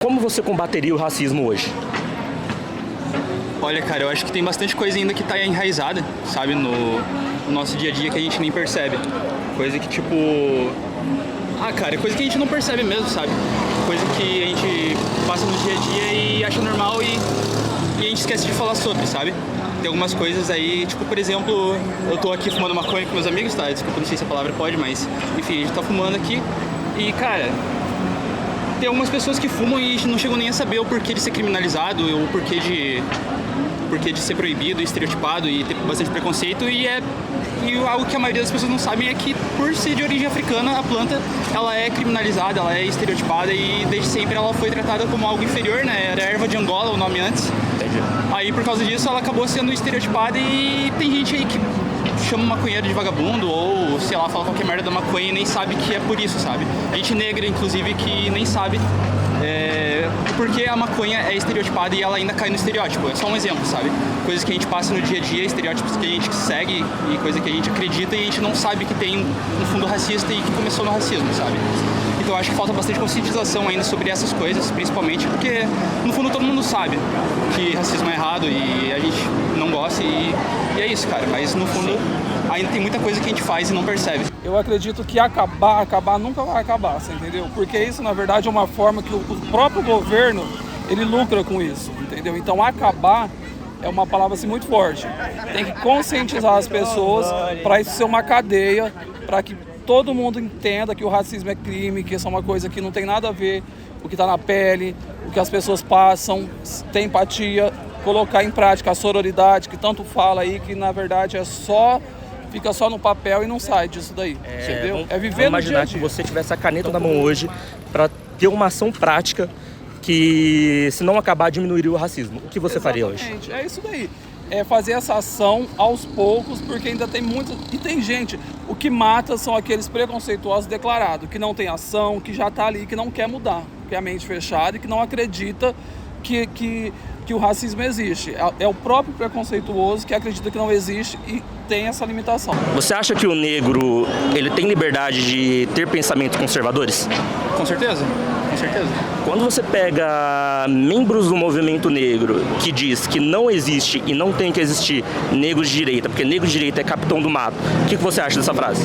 Como você combateria o racismo hoje? Olha, cara, eu acho que tem bastante coisa ainda que tá enraizada, sabe, no nosso dia a dia que a gente nem percebe. Coisa que, tipo... cara, coisa que a gente não percebe mesmo, sabe? Coisa que a gente passa no dia a dia e acha normal e a gente esquece de falar sobre, sabe? Tem algumas coisas aí, tipo, por exemplo, eu tô aqui fumando maconha com meus amigos, tá? Desculpa, não sei se a palavra pode, mas, enfim, a gente tá fumando aqui e, cara... Tem algumas pessoas que fumam e não chegam nem a saber o porquê de ser criminalizado, o porquê de ser proibido, estereotipado e ter bastante preconceito. E algo que a maioria das pessoas não sabem é que, por ser de origem africana, a planta ela é criminalizada, ela é estereotipada e desde sempre ela foi tratada como algo inferior, né? Era erva de Angola o nome antes. Entendi. Aí por causa disso ela acabou sendo estereotipada e tem gente aí que chama maconheiro de vagabundo ou, sei lá, fala qualquer merda da maconha e nem sabe que é por isso, sabe? A gente negra, inclusive, que nem sabe porque a maconha é estereotipada e ela ainda cai no estereótipo. É só um exemplo, sabe? Coisas que a gente passa no dia a dia, estereótipos que a gente segue e coisa que a gente acredita e a gente não sabe que tem um fundo racista e que começou no racismo, sabe? Então eu acho que falta bastante conscientização ainda sobre essas coisas, principalmente porque, no fundo, todo mundo sabe que racismo é errado e a gente não gosta e é isso, cara. Mas, no fundo, ainda tem muita coisa que a gente faz e não percebe. Eu acredito que acabar nunca vai acabar, você entendeu? Porque isso, na verdade, é uma forma que o próprio governo, ele lucra com isso, entendeu? Então, acabar é uma palavra assim, muito forte. Tem que conscientizar as pessoas para isso ser uma cadeia, para que todo mundo entenda que o racismo é crime, que isso é uma coisa que não tem nada a ver com o que está na pele, o que as pessoas passam, ter empatia, colocar em prática a sororidade, que tanto fala aí, que na verdade fica só no papel e não sai disso daí, entendeu? É viver no dia a Imaginar dia. que você tivesse a caneta na mão hoje para ter uma ação prática que, se não acabar, diminuiria o racismo. O que você faria hoje? Exatamente, é isso daí. É fazer essa ação aos poucos, porque ainda tem muito... E tem gente, o que mata são aqueles preconceituosos declarados, que não tem ação, que já está ali, que não quer mudar, que é a mente fechada e que não acredita que o racismo existe. É o próprio preconceituoso que acredita que não existe e tem essa limitação. Você acha que o negro ele tem liberdade de ter pensamentos conservadores? Com certeza, com certeza. Quando você pega membros do movimento negro que diz que não existe e não tem que existir negros de direita, porque negro de direita é capitão do mato, o que você acha dessa frase?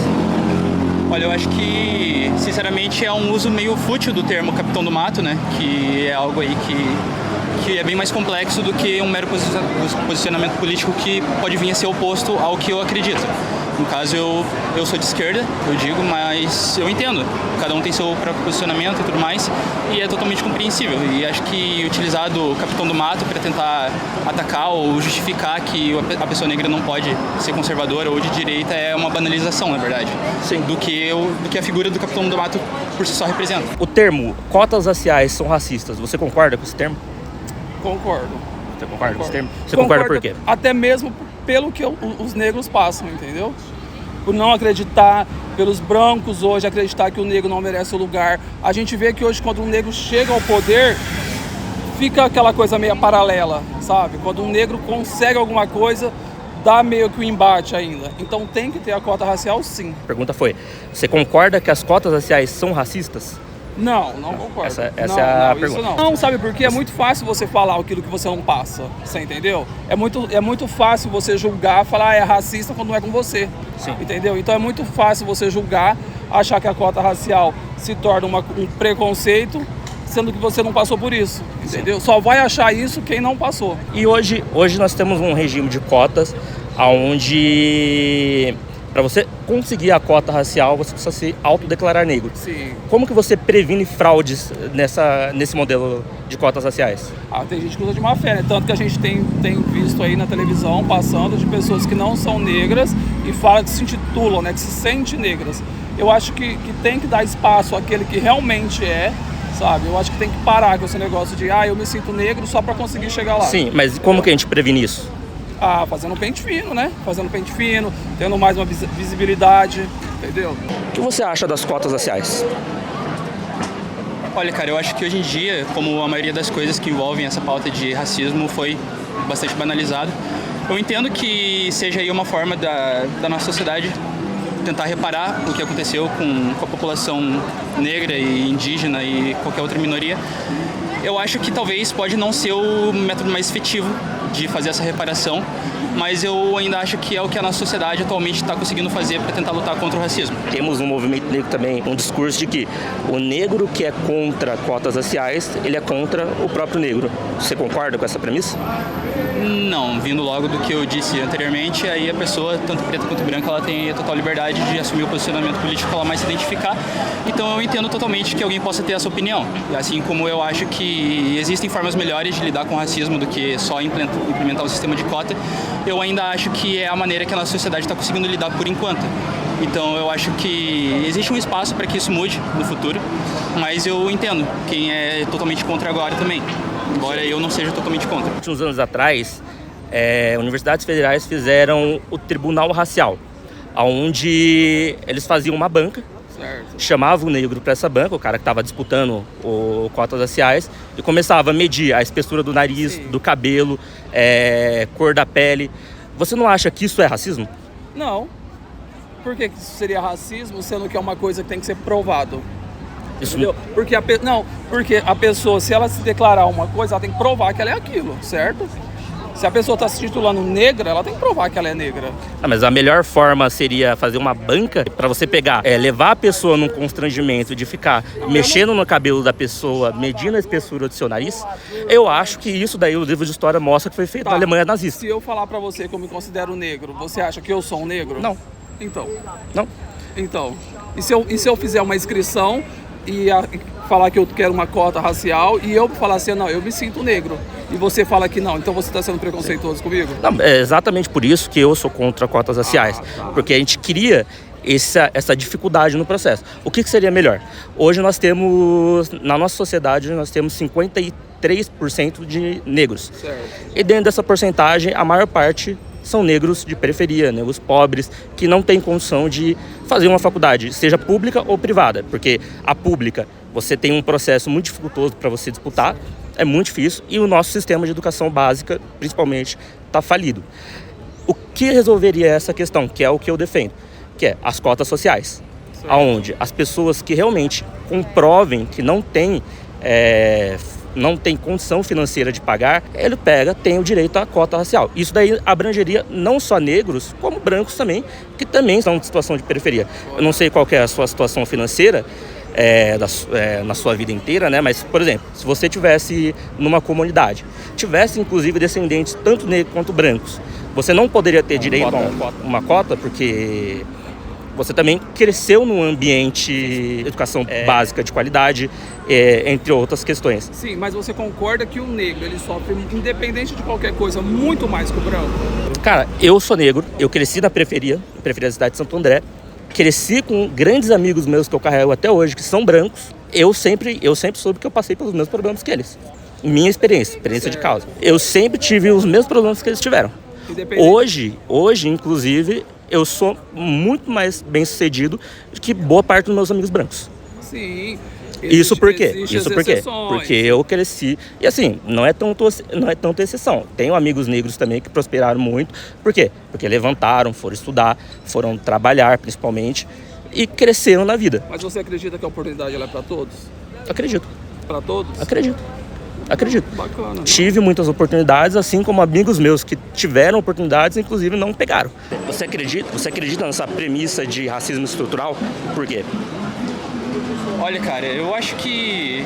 Olha, eu acho que, sinceramente, é um uso meio fútil do termo capitão do mato, né? Que é algo aí que é bem mais complexo do que um mero posicionamento político que pode vir a ser oposto ao que eu acredito. No caso, eu sou de esquerda, eu digo, mas eu entendo. Cada um tem seu próprio posicionamento e tudo mais, e é totalmente compreensível. E acho que utilizar do capitão do mato para tentar atacar ou justificar que a pessoa negra não pode ser conservadora ou de direita é uma banalização, na verdade. Sim. Do que a figura do capitão do mato por si só representa. O termo cotas raciais são racistas, você concorda com esse termo? Concordo. Você concorda com esse termo? Você concorda por quê? Até mesmo pelo que os negros passam, entendeu? Por não acreditar, pelos brancos hoje acreditar que o negro não merece o lugar. A gente vê que hoje quando um negro chega ao poder, fica aquela coisa meio paralela, sabe? Quando um negro consegue alguma coisa, dá meio que um embate ainda. Então tem que ter a cota racial, sim. A pergunta foi, você concorda que as cotas raciais são racistas? Não concordo. Essa não, é a isso pergunta. Não, sabe por quê? É muito fácil você falar aquilo que você não passa, você entendeu? É muito fácil você julgar, falar é racista quando não é com você, Sim. Entendeu? Então é muito fácil você julgar, achar que a cota racial se torna um preconceito, sendo que você não passou por isso, entendeu? Só vai achar isso quem não passou. E hoje nós temos um regime de cotas onde, para você conseguir a cota racial, você precisa se autodeclarar negro. Sim. Como que você previne fraudes nesse modelo de cotas raciais? Tem gente que usa de má fé, né? Tanto que a gente tem visto aí na televisão passando de pessoas que não são negras e falam que se intitulam, né? Que se sentem negras. Eu acho que tem que dar espaço àquele que realmente é, sabe? Eu acho que tem que parar com esse negócio de eu me sinto negro só para conseguir chegar lá. Sim, mas como que a gente previne isso? Fazendo pente fino, né? Fazendo pente fino, tendo mais uma visibilidade, entendeu? O que você acha das cotas raciais? Olha, cara, eu acho que hoje em dia, como a maioria das coisas que envolvem essa pauta de racismo foi bastante banalizado, eu entendo que seja aí uma forma da nossa sociedade tentar reparar o que aconteceu com a população negra e indígena e qualquer outra minoria Eu acho que talvez pode não ser o método mais efetivo de fazer essa reparação, mas eu ainda acho que é o que a nossa sociedade atualmente está conseguindo fazer para tentar lutar contra o racismo. Temos no movimento negro também um discurso de que o negro que é contra cotas raciais, ele é contra o próprio negro. Você concorda com essa premissa? Não, vindo logo do que eu disse anteriormente, aí a pessoa, tanto preta quanto branca, ela tem a total liberdade de assumir o posicionamento político que ela mais se identificar. Então eu entendo totalmente que alguém possa ter essa opinião. Assim como eu acho que existem formas melhores de lidar com o racismo do que só implementar o sistema de cota, eu ainda acho que é a maneira que a nossa sociedade está conseguindo lidar por enquanto. Então eu acho que existe um espaço para que isso mude no futuro, mas eu entendo quem é totalmente contra agora também, embora eu não seja totalmente contra. Uns anos atrás, universidades federais fizeram o Tribunal Racial, onde eles faziam uma banca, Certo. chamavam o negro para essa banca, o cara que estava disputando o cotas raciais, e começava a medir a espessura do nariz, Sim. do cabelo, cor da pele. Você não acha que isso é racismo? Não. Por que isso seria racismo, sendo que é uma coisa que tem que ser provado? Isso Entendeu? Porque porque a pessoa, se ela se declarar uma coisa, ela tem que provar que ela é aquilo, certo? Se a pessoa está se titulando negra, ela tem que provar que ela é negra. Mas a melhor forma seria fazer uma banca para você pegar, levar a pessoa num constrangimento de ficar mexendo no cabelo da pessoa, medindo a espessura do seu nariz. Eu acho que isso daí, o livro de história mostra que foi feito na Alemanha nazista. Se eu falar pra você que eu me considero negro, você acha que eu sou um negro? Não. Então. Não. Então. E se eu fizer uma inscrição e falar que eu quero uma cota racial e eu falar assim, não, eu me sinto negro, e você fala que não, então você está sendo preconceituoso comigo? Não, é exatamente por isso que eu sou contra cotas raciais, porque a gente cria essa dificuldade no processo. O que seria melhor? Hoje nós temos, na nossa sociedade, nós temos 53% de negros. Certo. E dentro dessa porcentagem, a maior parte são negros de periferia, negros pobres, que não têm condição de fazer uma faculdade, seja pública ou privada, porque a pública, você tem um processo muito dificultoso para você disputar, é muito difícil, e o nosso sistema de educação básica, principalmente, está falido. O que resolveria essa questão, que é o que eu defendo, que é as cotas sociais, onde as pessoas que realmente comprovem que não tem condição financeira de pagar, ele tem o direito à cota racial. Isso daí abrangeria não só negros, como brancos também, que também estão em situação de periferia. Eu não sei qual que é a sua situação financeira na sua vida inteira, né? Mas, por exemplo, se você tivesse numa comunidade, tivesse inclusive descendentes tanto negros quanto brancos, você não poderia ter direito a uma cota, porque você também cresceu num ambiente de educação básica de qualidade, entre outras questões. Sim, mas você concorda que o negro, ele sofre, independente de qualquer coisa, muito mais que o branco? Cara, eu sou negro, eu cresci na periferia da cidade de Santo André, cresci com grandes amigos meus que eu carrego até hoje, que são brancos. Eu sempre soube que eu passei pelos mesmos problemas que eles. Minha experiência de causa. Eu sempre tive os mesmos problemas que eles tiveram. Hoje, inclusive, eu sou muito mais bem-sucedido que boa parte dos meus amigos brancos. Sim. Isso por quê? Exceções. Porque eu cresci, e assim, não é tanto exceção. Tenho amigos negros também que prosperaram muito. Por quê? Porque levantaram, foram estudar, foram trabalhar principalmente e cresceram na vida. Mas você acredita que a oportunidade ela é para todos? Acredito. Para todos? Acredito. Bacana. Tive muitas oportunidades, assim como amigos meus que tiveram oportunidades, inclusive não pegaram. Você acredita nessa premissa de racismo estrutural? Por quê? Olha, cara, eu acho que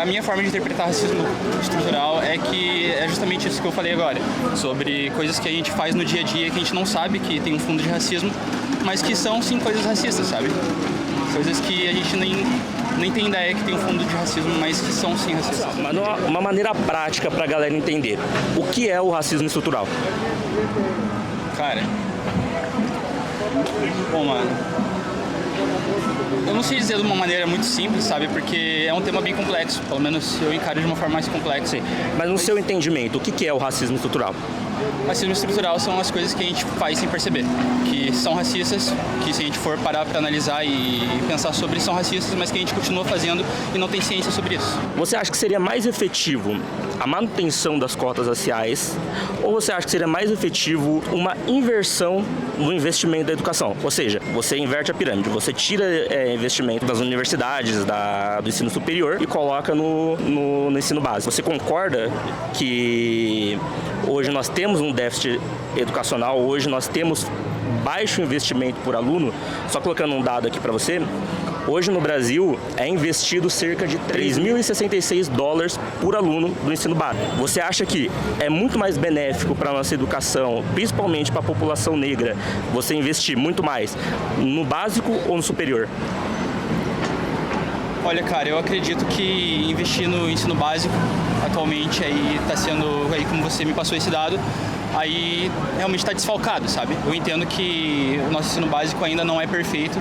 a minha forma de interpretar racismo estrutural é justamente isso que eu falei agora, sobre coisas que a gente faz no dia a dia que a gente não sabe que tem um fundo de racismo, mas que são sim coisas racistas, sabe? Coisas que a gente nem tem ideia que tem um fundo de racismo, mas que são sim racistas. Mas uma maneira prática pra galera entender, o que é o racismo estrutural? Cara, bom, mano, eu não sei dizer de uma maneira muito simples, sabe? Porque é um tema bem complexo, pelo menos eu encaro de uma forma mais complexa. Mas no seu entendimento, o que é o racismo estrutural? Racismo estrutural são as coisas que a gente faz sem perceber, que são racistas, que se a gente for parar para analisar e pensar sobre, são racistas, mas que a gente continua fazendo e não tem ciência sobre isso. Você acha que seria mais efetivo a manutenção das cotas raciais, ou você acha que seria mais efetivo uma inversão no investimento da educação? Ou seja, você inverte a pirâmide, você tira tira investimento das universidades, do ensino superior e coloca no ensino básico. Você concorda que hoje nós temos um déficit educacional, hoje nós temos baixo investimento por aluno? Só colocando um dado aqui para você, hoje no Brasil é investido cerca de $3.066 por aluno do ensino básico. Você acha que é muito mais benéfico para a nossa educação, principalmente para a população negra, você investir muito mais no básico ou no superior? Olha, cara, eu acredito que investir no ensino básico atualmente aí está sendo, aí como você me passou esse dado, aí realmente está desfalcado, sabe? Eu entendo que o nosso ensino básico ainda não é perfeito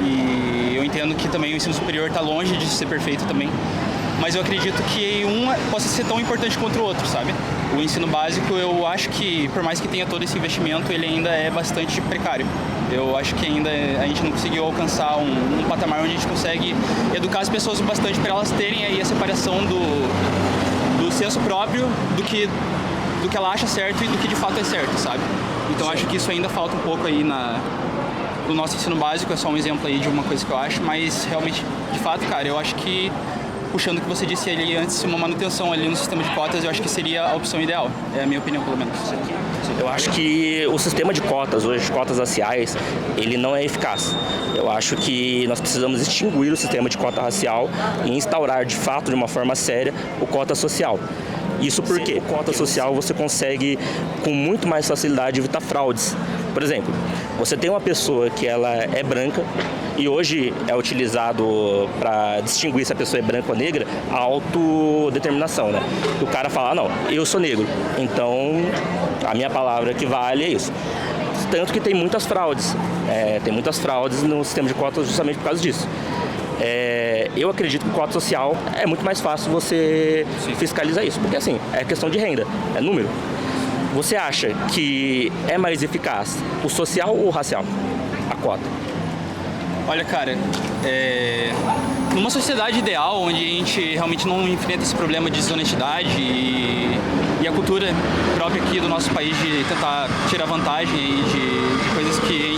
e eu entendo que também o ensino superior está longe de ser perfeito também, mas eu acredito que um possa ser tão importante quanto o outro, sabe? O ensino básico, eu acho que, por mais que tenha todo esse investimento, ele ainda é bastante precário. Eu acho que ainda a gente não conseguiu alcançar um patamar onde a gente consegue educar as pessoas o bastante para elas terem aí a separação do senso próprio, do que ela acha certo e do que de fato é certo, sabe? Então acho que isso ainda falta um pouco aí no nosso ensino básico, é só um exemplo aí de uma coisa que eu acho, mas realmente, de fato, cara, eu acho que, puxando o que você disse ali antes, uma manutenção ali no sistema de cotas, eu acho que seria a opção ideal, é a minha opinião pelo menos. Eu acho que o sistema de cotas, hoje, cotas raciais, ele não é eficaz. Eu acho que nós precisamos extinguir o sistema de cota racial e instaurar, de fato, de uma forma séria, o cota social. Isso porque com cota social você consegue com muito mais facilidade evitar fraudes. Por exemplo, você tem uma pessoa que ela é branca e hoje é utilizado para distinguir se a pessoa é branca ou negra a autodeterminação, né? O cara fala, não, eu sou negro, então a minha palavra que vale é isso. Tanto que tem muitas fraudes, tem muitas fraudes no sistema de cotas justamente por causa disso. Eu acredito que cota social é muito mais fácil você fiscalizar isso, porque assim, é questão de renda, é número. Você acha que é mais eficaz o social ou o racial, a cota? Olha, cara, numa sociedade ideal, onde a gente realmente não enfrenta esse problema de desonestidade e a cultura própria aqui do nosso país de tentar tirar vantagem de coisas que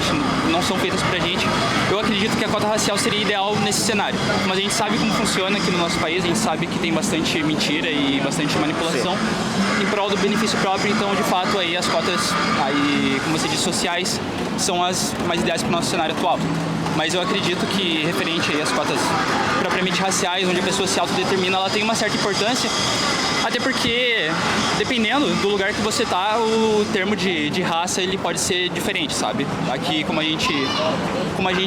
não são feitas pra gente, eu acredito que a cota racial seria ideal nesse cenário. Mas a gente sabe como funciona aqui no nosso país, a gente sabe que tem bastante mentira e bastante manipulação em prol do benefício próprio, então de fato aí as cotas, aí, como você disse, sociais, são as mais ideais para o nosso cenário atual. Mas eu acredito que, referente aí às cotas propriamente raciais, onde a pessoa se autodetermina, ela tem uma certa importância, até porque, dependendo do lugar que você tá, o termo de raça, ele pode ser diferente, sabe? Aqui, como a gente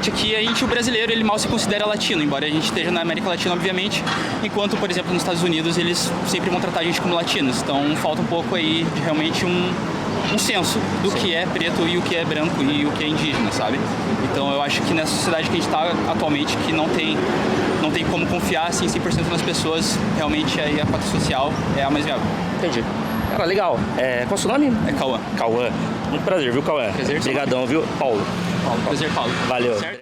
aqui, o brasileiro, ele mal se considera latino, embora a gente esteja na América Latina, obviamente, enquanto, por exemplo, nos Estados Unidos, eles sempre vão tratar a gente como latinos, então falta um pouco aí de realmente um senso do que é preto e o que é branco e o que é indígena, sabe? Então eu acho que nessa sociedade que a gente está atualmente, que não tem como confiar assim, 100% nas pessoas, realmente aí a cota social é a mais viável. Entendi. Cara, legal. Qual é o seu nome? É Cauã. Cauã. Muito prazer, viu, Cauã? Prazer. Obrigadão, viu? Paulo. Prazer, Paulo. Valeu. Certo?